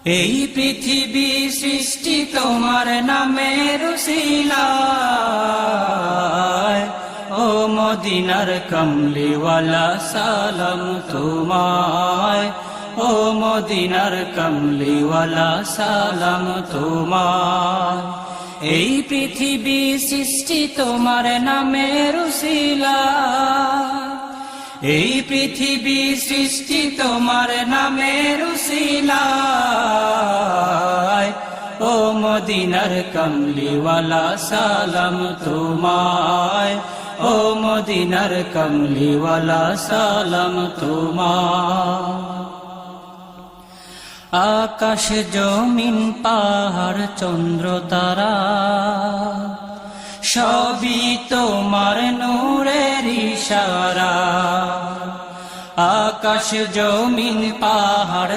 এই পৃথিবী সৃষ্টি তোমার নামের উসিলায়, ও মদিনার কমলিওয়ালা সালাম তোমায়, ও মদিনার কমলিওয়ালা সালাম তোমায়। এই পৃথিবী সৃষ্টি তোমার নামের উসিলায়, এই পৃথিবী সৃষ্টি তোমার নামের উসিলায়, ও মদিনার কমলিওয়ালা সালাম তোমায়, ও মদিনার কমলিওয়ালা সালাম তোমায়। আকাশ জমিন পাহাড় চন্দ্র তারা সবই তোমার নূরের ইশারা। আকাশ জমিন পাহাড়